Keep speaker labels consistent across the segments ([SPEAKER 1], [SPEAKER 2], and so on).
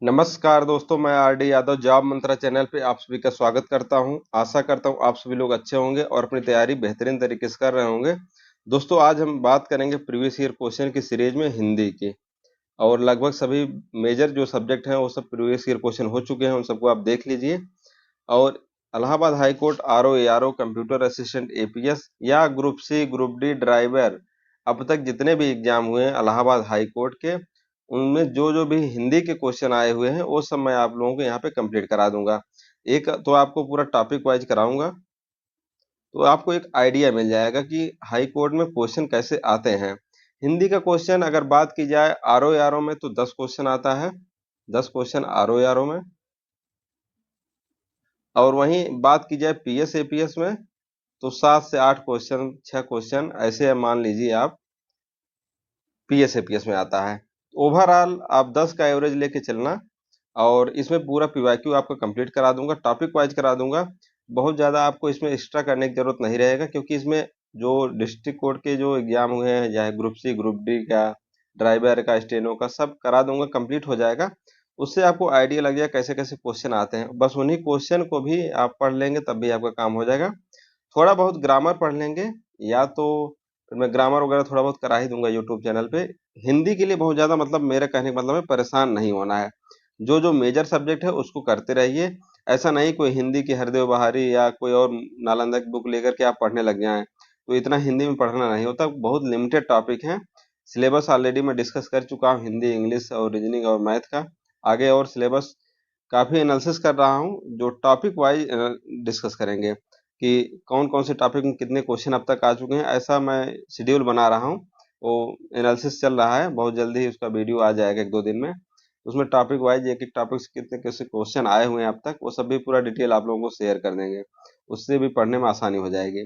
[SPEAKER 1] नमस्कार दोस्तों, मैं आर डी यादव जॉब मंत्रा चैनल पे आप सभी का स्वागत करता हूं। आशा करता हूं आप सभी लोग अच्छे होंगे और अपनी तैयारी बेहतरीन तरीके से कर रहे होंगे। दोस्तों, आज हम बात करेंगे प्रीवियस ईयर क्वेश्चन की सीरीज में हिंदी की। और लगभग सभी मेजर जो सब्जेक्ट हैं वो सब प्रीवियस ईयर क्वेश्चन हो चुके हैं, उन सबको आप देख लीजिए। और Allahabad high court RO ARO computer assistant APS या group C group D driver, अब तक जितने भी एग्जाम हुए हैं इलाहाबाद हाई कोर्ट के, उनमें जो जो भी हिंदी के क्वेश्चन आए हुए हैं वो सब मैं आप लोगों को यहाँ पे कंप्लीट करा दूंगा। एक तो आपको पूरा टॉपिक वाइज कराऊंगा, तो आपको एक आइडिया मिल जाएगा कि हाई कोर्ट में क्वेश्चन कैसे आते हैं। हिंदी का क्वेश्चन अगर बात की जाए आरओ आरओ में तो 10 क्वेश्चन आता है, 10 क्वेश्चन आरओ आरओ में। और वहीं बात की जाए पीएस एपीएस में तो 7 से 8 क्वेश्चन, 6 क्वेश्चन ऐसे मान लीजिए आप पीएस एपीएस में आता है। ओवरऑल आप 10 का एवरेज लेके चलना। और इसमें पूरा पीवाईक्यू आपका कंप्लीट करा दूंगा, टॉपिक वाइज करा दूंगा। बहुत ज़्यादा आपको इसमें एक्स्ट्रा करने की जरूरत नहीं रहेगा, क्योंकि इसमें जो डिस्ट्रिक्ट कोर्ट के जो एग्जाम हुए हैं, चाहे ग्रुप सी ग्रुप डी का, ड्राइवर का, स्टेनो का, सब करा दूंगा, कंप्लीट हो जाएगा। उससे आपको आइडिया लग जाएगा कैसे कैसे क्वेश्चन आते हैं। बस उन्हीं क्वेश्चन को भी आप पढ़ लेंगे तब भी आपका काम हो जाएगा। थोड़ा बहुत ग्रामर पढ़ लेंगे, या तो फिर मैं ग्रामर वगैरह थोड़ा बहुत करा ही दूंगा यूट्यूब चैनल पे। हिंदी के लिए बहुत ज़्यादा, मतलब मेरे कहने का मतलब है, परेशान नहीं होना है। जो जो मेजर सब्जेक्ट है उसको करते रहिए। ऐसा नहीं कोई हिंदी की हरदेव बहारी या कोई और नालंदा की बुक लेकर के आप पढ़ने लग जाएं, तो इतना हिंदी में पढ़ना नहीं होता। बहुत लिमिटेड टॉपिक है। सिलेबस ऑलरेडी मैं डिस्कस कर चुका हूँ, हिंदी, इंग्लिश और रीजनिंग और मैथ का। आगे और सिलेबस काफ़ी एनालिसिस कर रहा हूँ, जो टॉपिक वाइज डिस्कस करेंगे कि कौन कौन से टॉपिक में कितने क्वेश्चन अब तक आ चुके हैं। ऐसा मैं शेड्यूल बना रहा हूँ, वो एनालिसिस चल रहा है। बहुत जल्दी ही उसका वीडियो आ जाएगा 1-2 दिन में। उसमें टॉपिक वाइज एक एक टॉपिक से कितने कैसे क्वेश्चन आए हुए हैं अब तक, वो सब भी पूरा डिटेल आप लोगों को शेयर कर देंगे। उससे भी पढ़ने में आसानी हो जाएगी।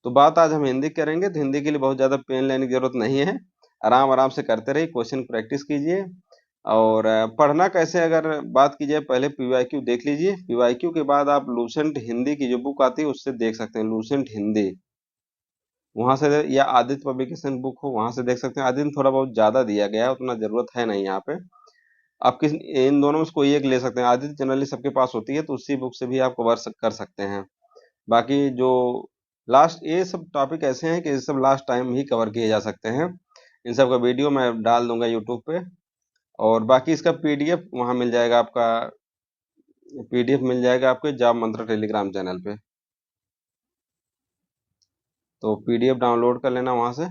[SPEAKER 1] तो बात आज हम हिंदी की करेंगे, तो हिंदी के लिए बहुत ज़्यादा पेन लेने की जरूरत नहीं है। आराम आराम से करते रहिए, क्वेश्चन प्रैक्टिस कीजिए। और पढ़ना कैसे अगर बात की जाए, पहले पीवाईक्यू देख लीजिए। पीवाईक्यू के बाद आप लूसेंट हिंदी की जो बुक आती है उससे देख सकते हैं, लूसेंट हिंदी, वहां से, या आदित्य पब्लिकेशन बुक हो वहां से देख सकते हैं। आदित्य में थोड़ा बहुत ज्यादा दिया गया है, उतना जरूरत है नहीं यहाँ पे। आप किस इन दोनों में से कोई एक ले सकते हैं। आदित्य जनरली सबके पास होती है, तो उसी बुक से भी आप कवर कर सकते हैं। बाकी जो लास्ट, ये सब टॉपिक ऐसे हैं कि ये सब लास्ट टाइम ही कवर किए जा सकते हैं। इन सब का वीडियो मैं डाल दूंगा यूट्यूब पे। और बाकी इसका पीडीएफ वहाँ मिल जाएगा आपका, पीडीएफ मिल जाएगा आपके जॉब मंत्रा टेलीग्राम चैनल पे। तो पीडीएफ डाउनलोड कर लेना, वहाँ से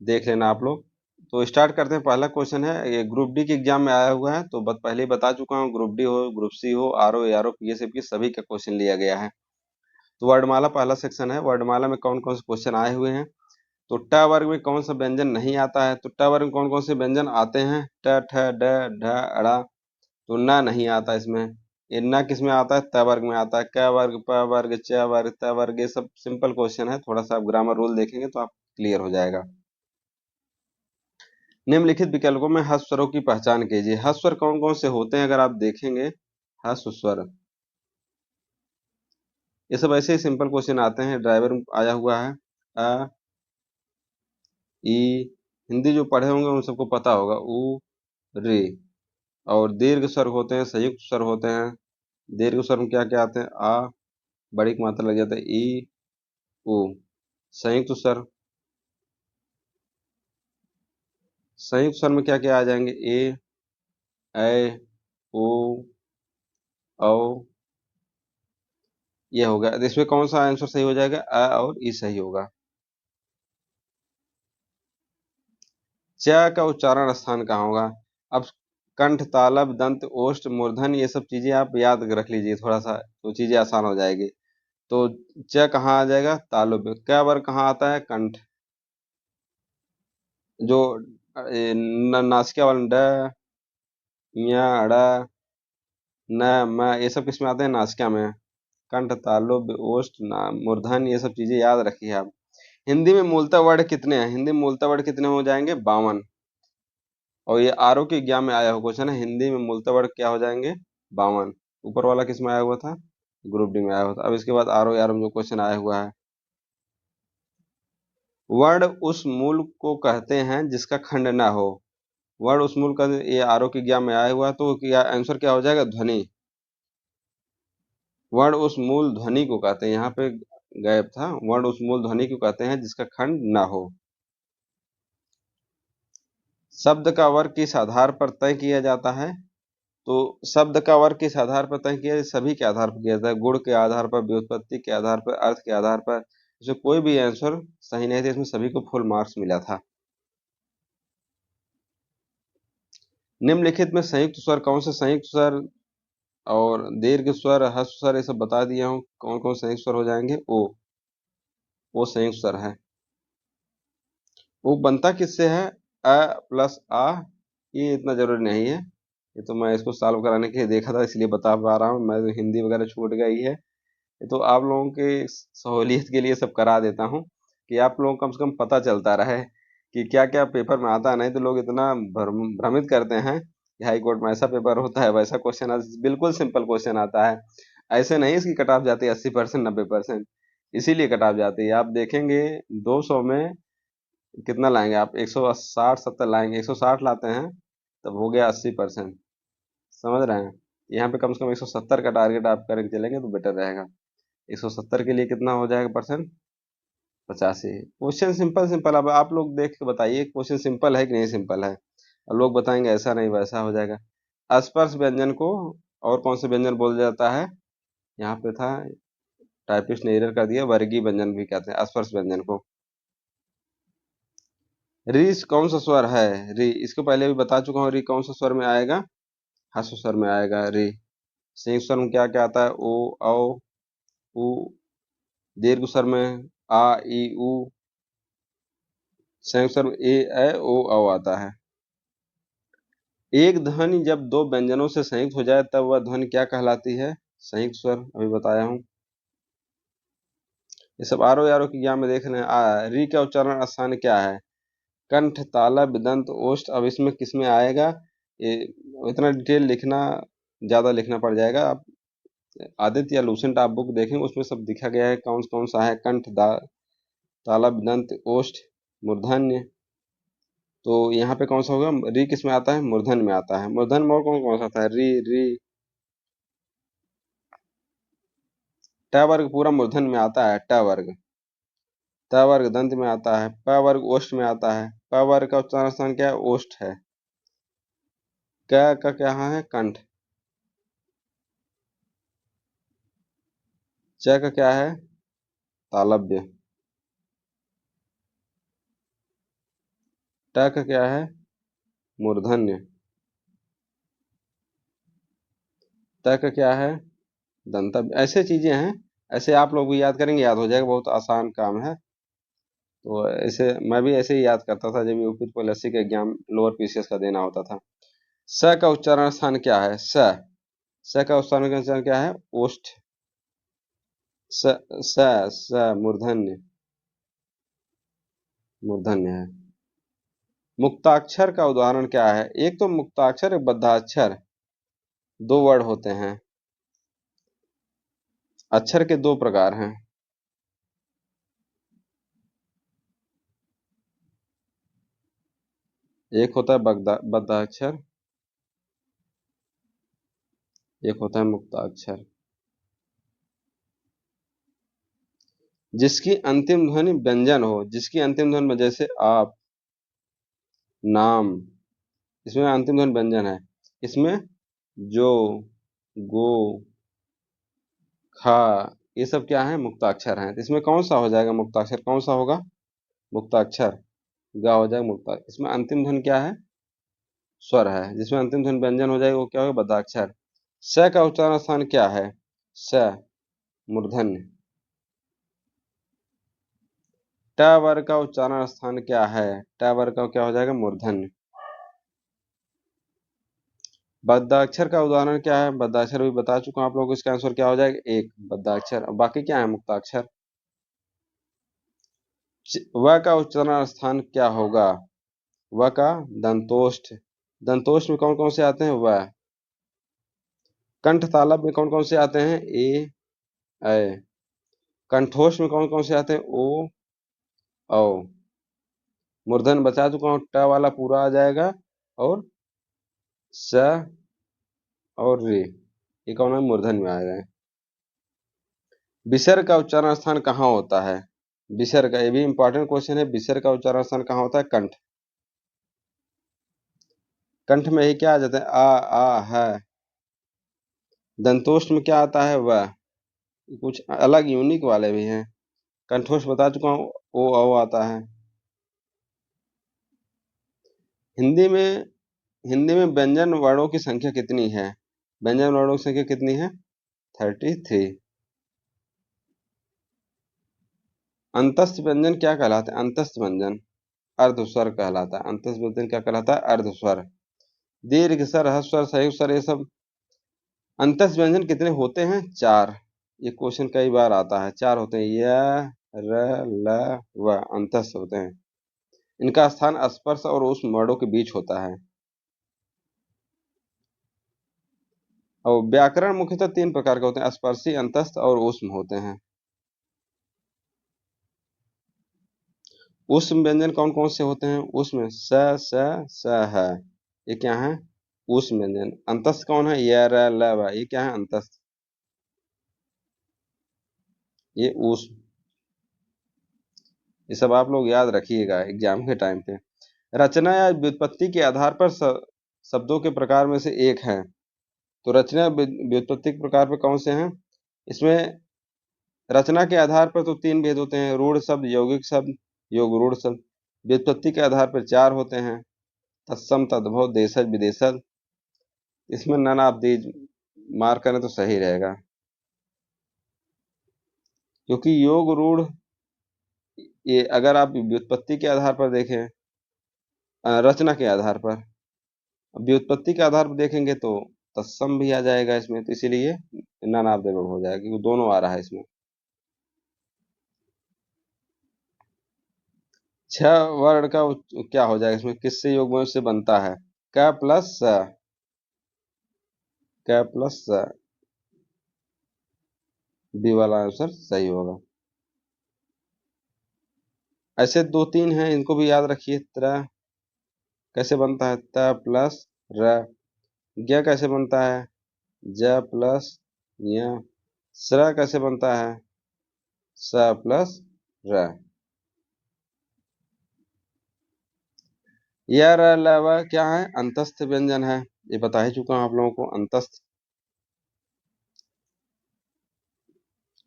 [SPEAKER 1] देख लेना आप लोग। तो स्टार्ट करते हैं। पहला क्वेश्चन है, ये ग्रुप डी के एग्जाम में आया हुआ है, तो पहले ही बता चुका हूँ, ग्रुप डी हो, ग्रुप सी हो, आरओ एआरओ पीएसएफ की सभी का क्वेश्चन लिया गया है। तो वर्णमाला पहला सेक्शन है। वर्णमाला में कौन कौन से क्वेश्चन आए हुए हैं। तो ट वर्ग में कौन सा व्यंजन नहीं आता है। तो ट वर्ग में कौन कौन से व्यंजन आते हैं, ट, ठ, ड, ढ, अड़ा। तो ना नहीं आता इसमें। ये ना किस में आता है, त वर्ग में आता है। क वर्ग, प वर्ग, च वर्ग, त वर्ग, ये सब सिंपल क्वेश्चन है। थोड़ा सा आप ग्रामर रूल देखेंगे तो आप क्लियर हो जाएगा। निम्नलिखित विकल्पों में ह्रस्व स्वरों की पहचान कीजिए। ह्रस्व स्वर कौन कौन से होते हैं अगर आप देखेंगे, ह्रस्व स्वर, ये सब ऐसे ही सिंपल क्वेश्चन आते हैं। ड्राइवर में आया हुआ है, अ, ई। हिंदी जो पढ़े होंगे उन सबको पता होगा, उ, रे। और दीर्घ स्वर होते हैं, संयुक्त स्वर होते हैं। दीर्घ स्वर में क्या क्या आते हैं, आ, बड़ी की मात्रा लग जाता है, ई, उ। संयुक्त स्वर, संयुक्त स्वर में क्या क्या आ जाएंगे, ए, ऐ, ओ, औ। ये हो गया। तो इसमें कौन सा आंसर सही हो जाएगा, अ और ई सही होगा। च का उच्चारण स्थान कहाँ होगा। अब कंठ, तालब, दंत, ओष्ठ, मूर्धन, ये सब चीजें आप याद रख लीजिए थोड़ा सा, तो चीजें आसान हो जाएगी। तो च कहाँ आ जाएगा, तालुब। क वर्ग कहाँ आता है, कंठ। जो नासिका वाला ड, ञ, ड़, न, म, ये सब किसमें आते हैं, नासिका में। कंठ, तालुब, ओष्ठ, मूर्धन, ये सब चीजें याद रखिए आप। हिंदी में मूलतः वर्ड कितने हैं, हिंदी में मूलतः वर्ड कितने हो जाएंगे, 52। और ये आरओ के एग्जाम में आया हुआ क्वेश्चन है, हिंदी में मूलतः वर्ड क्या हो जाएंगे, 52। ऊपर वाला किस में आया हुआ था, ग्रुप डी में आया हुआ था। अब इसके बाद आरओ यार में जो क्वेश्चन आया हुआ है, वर्ण उस मूल को कहते हैं जिसका खंड न हो। वर्ण उस मूल का ये आरोह की ज्ञा में आया हुआ, तो क्या आंसर क्या हो जाएगा? ध्वनि। वर्ण उस मूल ध्वनि को कहते हैं, यहाँ पे गैप था, वर्ण उस मूल ध्वनि को कहते हैं जिसका खंड ना हो। शब्द का वर्ग किस आधार पर तय किया जाता है? तो शब्द का वर्ग किस आधार पर तय किया? सभी के आधार पर किया जाता है, गुण के आधार पर, व्युत्पत्ति के आधार पर, अर्थ के आधार पर। इसमें कोई भी आंसर सही नहीं था, इसमें सभी को फुल मार्क्स मिला था। निम्नलिखित में संयुक्त स्वर कौन से संयुक्त स्वर और दीर्घ स्वर, ह्रस्व स्वर, ये सब बता दिया हूँ कौन कौन संयुक्त स्वर हो जाएंगे। ओ संयुक्त स्वर है। वो बनता किससे है? अ प्लस आ। ये इतना जरूरी नहीं है, ये तो मैं इसको सॉल्व कराने के लिए देखा था इसलिए बता पा रहा हूँ, मैं तो हिंदी वगैरह छूट गई है। ये तो आप लोगों के सहूलियत के लिए सब करा देता हूँ कि आप लोगों को कम से कम पता चलता रहे कि क्या क्या पेपर में आता है। नहीं तो लोग इतना भ्रमित करते हैं कि हाई कोर्ट में ऐसा पेपर होता है, वैसा क्वेश्चन आता है। बिल्कुल सिंपल क्वेश्चन आता है, ऐसे नहीं इसकी कट ऑफ जाती है 80%, 90%, इसीलिए कट ऑफ जाती है। आप देखेंगे 200 में कितना लाएंगे आप? 160 70 लाएंगे, 160 लाते हैं तब हो गया 80%। समझ रहे हैं? यहाँ पे कम से कम 170 का टारगेट आप करके चलेंगे तो बेटर रहेगा। 170 के लिए कितना हो जाएगा परसेंट? 85। क्वेश्चन सिंपल सिंपल, अब आप लोग देख के बताइए क्वेश्चन सिंपल है कि नहीं सिंपल है। अब लोग बताएंगे ऐसा नहीं वैसा हो जाएगा। अस्पर्श व्यंजन को और कौन से व्यंजन बोला जाता है? यहाँ पे था, टाइपिस्ट ने एरर कर दिया, वर्गीय व्यंजन भी कहते हैं अस्पर्श व्यंजन को। री कौन सा स्वर है? री, इसको पहले भी बता चुका हूँ, री कौन सा स्वर में आएगा? ह्रस्व स्वर में आएगा री। संयुक्त स्वर में क्या क्या आता है? ओ, औ, उ। दीर्घ स्वर में आ, ई, उ। संयुक्त स्वर में ए, ऐ, ओ, औ आता है। एक ध्वनि जब दो व्यंजनों से संयुक्त हो जाए तब वह ध्वनि क्या कहलाती है? संयुक्त स्वर, अभी बताया हूँ। ये सब आरो यारो की ज्ञान में देख रहे हैं। री का उच्चारण स्थान क्या है? कंठ, तालव्य, दंत, ओष्ठ। अब इसमें किस में आएगा? ये इतना डिटेल लिखना, ज्यादा लिखना पड़ जाएगा। आप आदित्य या लूसेंट आप बुक देखेंगे, उसमें सब दिखा गया है कौन कौन सा है। कंठ, तालव्य, दंत, ओष्ठ, मूर्धन्य। तो यहाँ पे कौन सा होगा? री किस में आता है? मूर्धन्य में आता है। मूर्धन्य में और कौन कौन सा आता है? री, री। ट वर्ग पूरा मूर्धन्य में आता है, ट वर्ग। त वर्ग दंत में आता है, प वर्ग ओष्ठ में आता है। प वर्ग का उच्चारण स्थान क्या है? ओष्ठ है। क का क्या है? कंठ। च का क्या है? तालव्य। ट का क्या है? मूर्धन्य। त का क्या है? दंतव्य। ऐसे चीजें हैं, ऐसे आप लोग भी याद करेंगे, याद हो जाएगा, बहुत आसान काम है। तो ऐसे मैं भी ऐसे ही याद करता था जब यूपी पॉलिसी का एग्जाम लोअर पीसीएस का देना होता था। स का उच्चारण स्थान क्या है? स का उच्चारण क्या है? ओष्ठ। स, स मूर्धन्य, मूर्धन्य है। मुक्ताक्षर का उदाहरण क्या है? एक तो मुक्ताक्षर, एक बद्धाक्षर, दो वर्ड होते हैं। अक्षर के दो प्रकार हैं। एक होता है बद्धाक्षर, एक होता है मुक्ताक्षर। जिसकी अंतिम ध्वनि व्यंजन हो, जिसकी अंतिम ध्वनि में, जैसे आप, नाम, इसमें अंतिम ध्वनि व्यंजन है। इसमें जो, गो, खा, ये सब क्या है? मुक्ताक्षर हैं। तो इसमें कौन सा हो जाएगा मुक्ताक्षर? कौन सा होगा मुक्ताक्षर? गा हो जाएगा मुक्ता। इसमें अंतिम ध्वनि क्या है? स्वर है। जिसमें अंतिम ध्वनि व्यंजन हो जाएगा वो क्या होगा? बद्धाक्षर। स का उच्चारण स्थान क्या है? स, मूर्धन्य। ट वर्ग का उच्चारण स्थान क्या है? ट वर्ग का क्या हो जाएगा? मूर्धन्य। बद्धाक्षर का उदाहरण क्या है? बद्धाक्षर भी बता चुका हूं आप लोगों को, इसका आंसर क्या हो जाएगा? एक बद्धाक्षर। अब बाकी क्या है? मुक्ताक्षर। व का उच्चारण स्थान क्या होगा? व का दंतोष्ठ। दंतोष्ठ में कौन कौन से आते हैं? व। कंठ तालव्य में कौन कौन से आते हैं? ए, ऐ। कंठोष्ठ में कौन कौन से आते हैं? ओ, औ। मूर्धन्य बचा चुका हूं, ट वाला पूरा आ जाएगा। और स और रे, ये कौन है, मूर्धन्य में आ गए। विसर्ग का उच्चारण स्थान कहाँ होता है? विसर्ग का, ये भी इंपॉर्टेंट क्वेश्चन है। विसर्ग का उच्चारण स्थान कहाँ होता है? कंठ। कंठ में ही क्या आ जाता है? आ है। दंतोष्ठ में क्या आता है? व। कुछ अलग यूनिक वाले भी हैं। कंठोष्ठ बता चुका हूँ, ओ औ आता है। हिंदी में हिंदी में व्यंजन वर्णों की संख्या कितनी है? व्यंजन वर्णों की संख्या कितनी है? 33। अंतस्थ व्यंजन क्या कहलाता है? अंतस्थ व्यंजन अर्धस्वर कहलाता है। अंतस्थ व्यंजन क्या कहलाता है? अर्धस्वर। दीर्घ स्वर, ह्रस्व स्वर, संयुक्त स्वर, ये सब अंतस्थ व्यंजन कितने होते हैं? 4। ये क्वेश्चन कई बार आता है। 4 होते हैं, य, र, ल, व, अंतस्थ होते हैं। इनका स्थान स्पर्श और उष्म वर्णों के बीच होता है। और व्याकरण मुख्यतः 3 प्रकार के होते हैं, स्पर्शी, अंतस्थ और ऊष्म होते हैं। ऊष्म व्यंजन कौन कौन से होते हैं? ऊष्म स है, ये क्या है? ऊष्म व्यंजन। अंतस्थ कौन है? य, र, ल, व, ये क्या है? अंतस्थ। ये ऊष्म। ये सब आप लोग याद रखिएगा एग्जाम के टाइम पे। रचना या व्युत्पत्ति के आधार पर शब्दों के प्रकार में से एक है। तो रचना व्युत्पत्ति के प्रकार पे कौन से हैं? इसमें रचना के आधार पर तो 3 भेद होते हैं, रूढ़ शब्द, यौगिक शब्द, योग रूढ़ शब्द। व्युत्पत्ति के आधार पर 4 होते हैं, तत्सम, तद्भव, देशज, विदेशज। इसमें नन आप दीज मार्क करें तो सही रहेगा, क्योंकि योग रूढ़, ये अगर आप व्युत्पत्ति के आधार पर देखें, रचना के आधार पर, व्युत्पत्ति के आधार पर देखेंगे तो तत्सम भी आ जाएगा इसमें, तो इसीलिए नन ऑफ द हो जाएगा, क्योंकि दोनों आ रहा है इसमें। 6 वर्ण का क्या हो जाएगा इसमें? किससे योग से बनता है? क प्लस स, क प्लस स, बी वाला आंसर सही होगा। ऐसे 2-3 हैं, इनको भी याद रखिए। त्र कैसे बनता है? त प्लस र। ज्ञ कैसे बनता है? ज प्लस य। स्र कैसे बनता है? स प्लस र। य, र, ल, व क्या है? अंतस्थ व्यंजन है, ये बता ही चुका हूं आप लोगों को। अंतस्थ।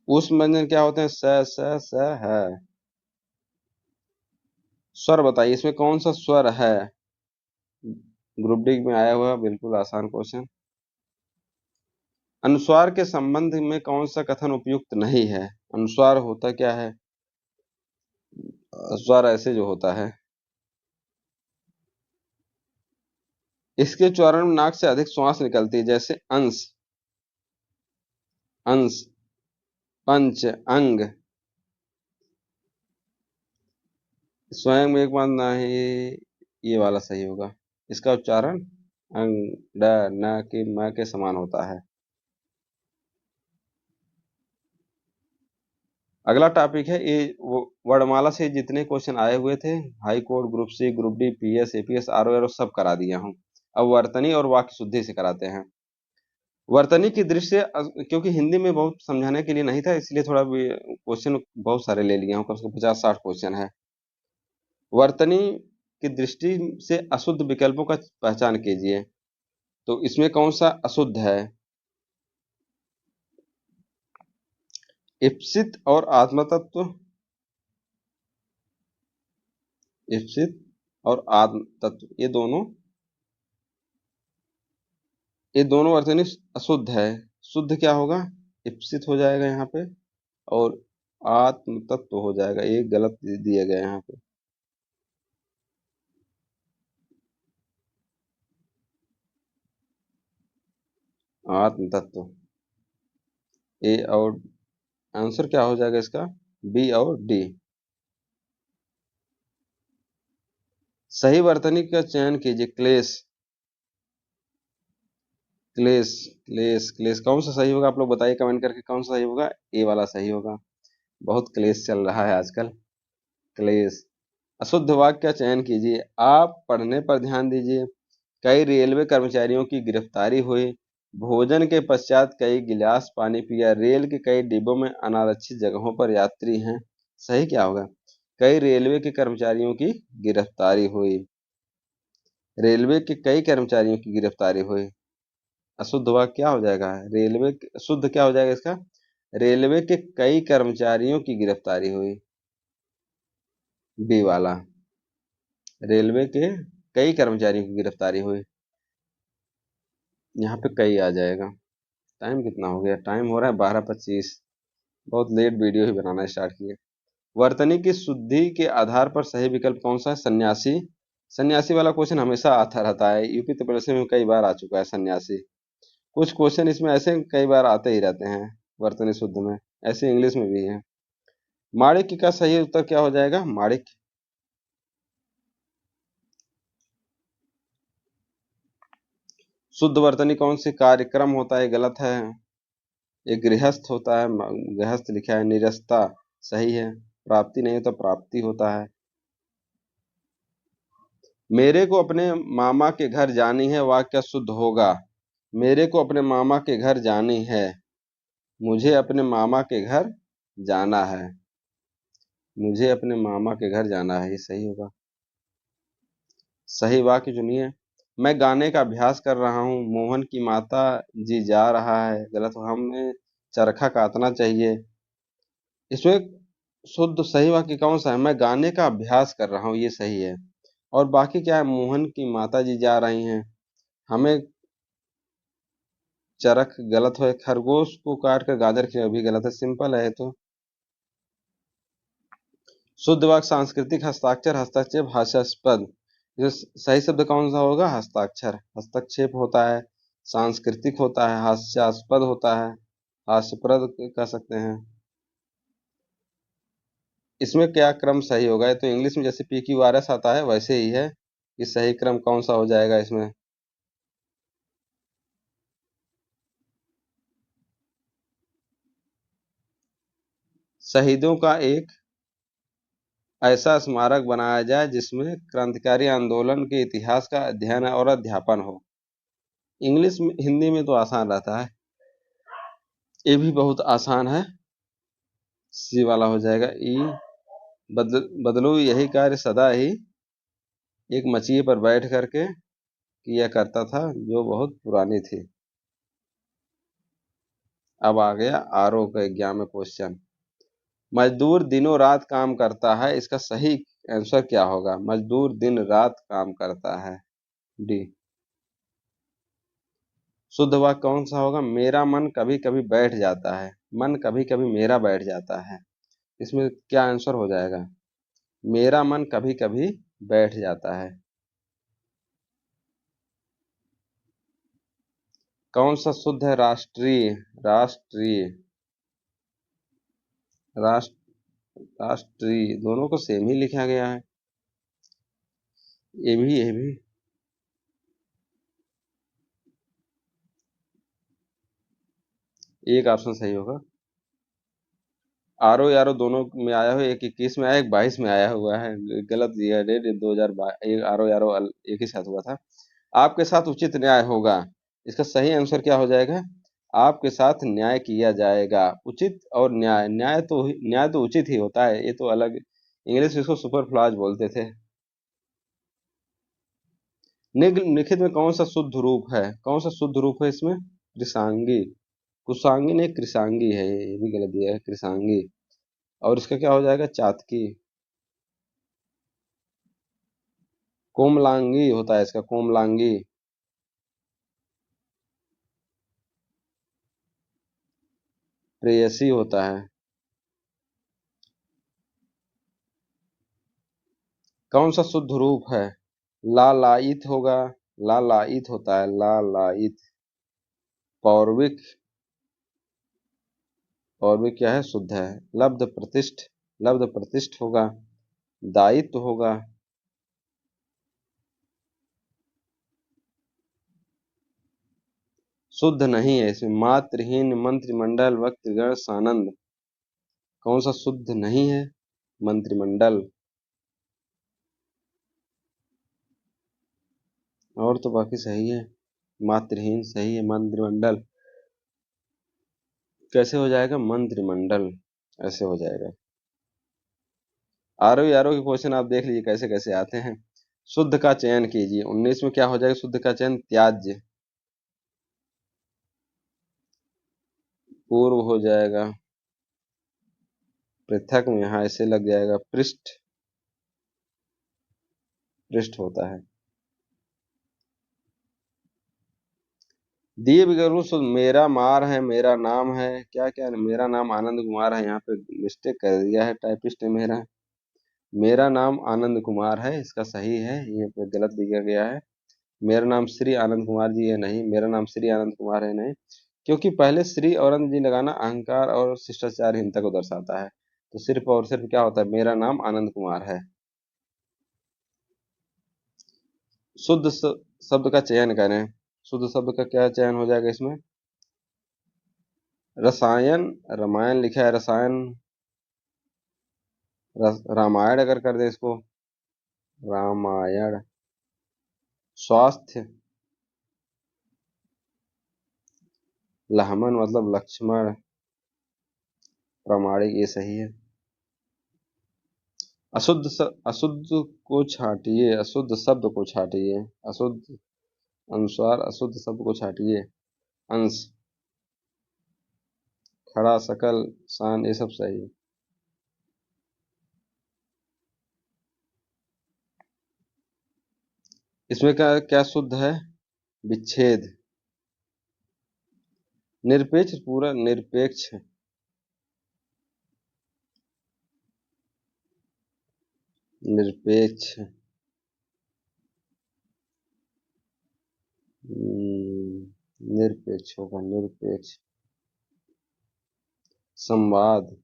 [SPEAKER 1] ऊष्म व्यंजन क्या होते हैं? स है। स्वर बताइए, इसमें कौन सा स्वर है? ग्रुप डी में आया हुआ बिल्कुल आसान क्वेश्चन। अनुस्वार के संबंध में कौन सा कथन उपयुक्त नहीं है? अनुस्वार होता क्या है? स्वर ऐसे जो होता है, इसके उच्चारण में नाक से अधिक श्वास निकलती है, जैसे अंश, अंश, पंच, अंग। स्वयं में एक बार नहीं, ये वाला सही होगा। इसका उच्चारण अंग, ड, न के, म के समान होता है। अगला टॉपिक है, ये वर्णमाला से जितने क्वेश्चन आए हुए थे, high court, group C, group D, PS, APS, RO, ARO, सब करा दिया हूँ। अब वर्तनी और वाक्य शुद्धि से कराते हैं। वर्तनी की दृष्टि से क्योंकि हिंदी में बहुत समझाने के लिए नहीं था, इसलिए थोड़ा भी क्वेश्चन बहुत सारे ले लिया हूँ, कम से कम 50-60 क्वेश्चन है। वर्तनी की दृष्टि से अशुद्ध विकल्पों का पहचान कीजिए। तो इसमें कौन सा अशुद्ध है? इप्सित और आत्मतत्व, इप्सित और आत्मतत्व, ये दोनों वर्तनी अशुद्ध है। शुद्ध क्या होगा? इप्सित हो जाएगा यहाँ पे, और आत्म तत्व हो जाएगा। ये गलत दिए गए यहाँ पे। आत्म तत्व, ए और आंसर क्या हो जाएगा इसका? बी और डी। सही वर्तनी का चयन कीजिए। क्लेश, क्लेश, क्लेश, क्लेश कौन सा सही होगा? आप लोग बताइए कमेंट करके, कौन सा सही होगा? ए वाला सही होगा। बहुत क्लेश चल रहा है आजकल। क्लेश। अशुद्ध वाक्य का चयन कीजिए। आप पढ़ने पर ध्यान दीजिए। कई रेलवे कर्मचारियों की गिरफ्तारी हुई। भोजन के पश्चात कई गिलास पानी पिया। रेल के कई डिब्बों में अनारक्षित जगहों पर यात्री हैं। सही क्या होगा? कई रेलवे के कर्मचारियों की गिरफ्तारी हुई। रेलवे के कई कर्मचारियों की गिरफ्तारी हुई। अशुद्ध वाक्य क्या हो जाएगा? शुद्ध क्या हो जाएगा इसका? रेलवे के कई कर्मचारियों की गिरफ्तारी हुई। बी वाला, रेलवे के कई कर्मचारियों की गिरफ्तारी हुई। यहाँ पे कई आ जाएगा। टाइम कितना हो गया? टाइम हो रहा है 12:25। बहुत लेट वीडियो ही बनाना स्टार्ट किए। वर्तनी की शुद्धि के आधार पर सही विकल्प कौन सा है? सन्यासी। सन्यासी वाला क्वेश्चन हमेशा आता रहता है, यूपी त्रिपल में कई बार आ चुका है सन्यासी। कुछ क्वेश्चन इसमें ऐसे कई बार आते ही रहते हैं वर्तनी शुद्ध में, ऐसे इंग्लिश में भी है। माणिक्य का सही उत्तर क्या हो जाएगा? माणिक्य। शुद्ध वर्तनी कौन सी कार्यक्रम होता है? गलत है। एक गृहस्थ होता है, गृहस्थ लिखा है। निरस्ता सही है। प्राप्ति नहीं तो प्राप्ति होता है। मेरे को अपने मामा के घर जानी है, वाक्य शुद्ध होगा। मेरे को अपने मामा के घर जानी है। मुझे अपने मामा के घर जाना है। मुझे अपने मामा के घर जाना है, ये सही होगा। सही वाक्य चुनिए। मैं गाने का अभ्यास कर रहा हूँ। मोहन की माता जी जा रहा है। गलत हो, हमें चरखा काटना चाहिए। इसमें शुद्ध सही वाक्य कौन सा है? मैं गाने का अभ्यास कर रहा हूँ, ये सही है। और बाकी क्या है? मोहन की माता जी जा रही हैं, हमें चरख गलत है। खरगोश को काट कर गाजर खिलाओ भी गलत है। सिंपल है तो। शुद्ध वाक्य सांस्कृतिक हस्ताक्षर, हस्तक्षेप, हास्यास्पद। जो सही शब्द कौन सा होगा? हस्ताक्षर। हस्तक्षेप होता है, सांस्कृतिक होता है, हास्यास्पद होता है, हास्यप्रद कह सकते हैं। इसमें क्या क्रम सही होगा? ये तो इंग्लिश में जैसे PQRS आता है वैसे ही है। ये सही क्रम कौन सा हो जाएगा इसमें? शहीदों का एक ऐसा स्मारक बनाया जाए जिसमें क्रांतिकारी आंदोलन के इतिहास का अध्ययन और अध्यापन हो। इंग्लिश में, हिंदी में तो आसान रहता है, ये भी बहुत आसान है। सी वाला हो जाएगा। ई बदलू यही कार्य सदा ही एक मचिए पर बैठ करके किया करता था जो बहुत पुरानी थी। अब आ गया आरओ का 11वां क्वेश्चन। मजदूर दिनों रात काम करता है, इसका सही आंसर क्या होगा? मजदूर दिन रात काम करता है। डी। शुद्ध वाक्य कौन सा होगा? मेरा मन कभी कभी बैठ जाता है। मन कभी कभी मेरा बैठ जाता है, इसमें क्या आंसर हो जाएगा? मेरा मन कभी कभी बैठ जाता है। कौन सा शुद्ध है? राष्ट्रीय। राष्ट्रीय। राष्ट्रीय दोनों को सेम ही लिखा गया है। ये भी एक ऑप्शन सही होगा। आरओ यारो दोनों में आया हुआ, एक 21 में आया, एक 22 में आया हुआ है। गलत दिया डेट, 2022 आरओ यारो एक ही साथ हुआ था। आपके साथ उचित न्याय होगा, इसका सही आंसर क्या हो जाएगा? आपके साथ न्याय किया जाएगा। उचित और न्याय, न्याय तो उचित ही होता है, ये तो अलग। इंग्लिश में इसको सुपर फ्लाज बोलते थे। निम्नलिखित में कौन सा शुद्ध रूप है? कौन सा शुद्ध रूप है इसमें? कृषांगी। कुशांगी नहीं, कृषांगी है, ये भी गलत दिया है, कृषांगी। और इसका क्या हो जाएगा? चातकी। कोमलांगी होता है इसका, कोमलांगी। प्रेयसी होता है। कौन सा शुद्ध रूप है? लालायित होगा। लालायित होता है, लालायित। पौर्विक। पौर्विक क्या है? शुद्ध है। लब्ध प्रतिष्ठ। लब्ध प्रतिष्ठ होगा। दायित्व होगा। शुद्ध नहीं है इसमें। मात्रहीन, मंत्रिमंडल, वक्तृगण, सानंद। कौन सा शुद्ध नहीं है? मंत्रिमंडल। और तो बाकी सही है। मातृहीन सही है। मंत्रिमंडल कैसे हो जाएगा? मंत्रिमंडल ऐसे हो जाएगा। आरो के क्वेश्चन आप देख लीजिए कैसे कैसे आते हैं। शुद्ध का चयन कीजिए। 19 में क्या हो जाएगा शुद्ध का चयन? त्याज्य। पूर्व हो जाएगा पृथक में, यहाँ ऐसे लग जाएगा पृष्ठ। पृष्ठ होता है। दिए विकल्पों शुद्ध मेरा मार है, मेरा नाम है, क्या क्या मेरा नाम आनंद कुमार है, यहाँ पे मिस्टेक कर दिया है टाइपिस्ट ने। मेरा नाम आनंद कुमार है, इसका सही है, ये पे गलत दिया गया है। मेरा नाम श्री आनंद कुमार जी है नहीं, मेरा नाम श्री आनंद कुमार है नहीं, क्योंकि पहले श्री और आनंद जी लगाना अहंकार और शिष्टाचारहीनता को दर्शाता है। तो सिर्फ और सिर्फ क्या होता है? मेरा नाम आनंद कुमार है। शुद्ध शब्द का चयन करें। शुद्ध शब्द का क्या चयन हो जाएगा इसमें? रसायन, रामायण लिखा है रसायन। रामायण अगर कर दे इसको, रामायण। स्वास्थ्य, लहमन मतलब लक्ष्मण। प्रामाणिक ये सही है। अशुद्ध को छांटिए, अशुद्ध शब्द को छांटिए। अशुद्ध अनुस्वार, अशुद्ध शब्द को छांटिए। अंश, खड़ा, सकल, शान, ये सब सही है। इसमें क्या क्या शुद्ध है? विच्छेद। निरपेक्ष पूरा निरपेक्ष। निरपेक्ष। निरपेक्ष होगा निरपेक्ष। संवाद,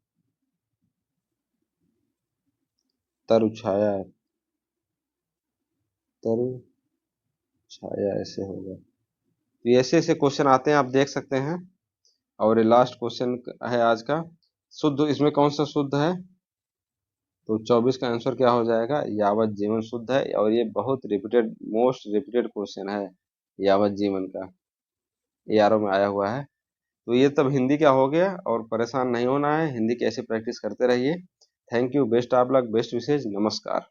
[SPEAKER 1] तरु छाया, तरु छाया ऐसे होगा। तो ये ऐसे ऐसे क्वेश्चन आते हैं, आप देख सकते हैं। और ये लास्ट क्वेश्चन है आज का। शुद्ध इसमें कौन सा शुद्ध है? तो 24 का आंसर क्या हो जाएगा? यावत जीवन शुद्ध है। और ये बहुत रिपीटेड, मोस्ट रिपीटेड क्वेश्चन है यावत जीवन का, ARO में आया हुआ है। तो ये तब हिंदी का हो गया, और परेशान नहीं होना है, हिंदी की ऐसे प्रैक्टिस करते रहिए। Thank you, best of luck, best wishes, नमस्कार।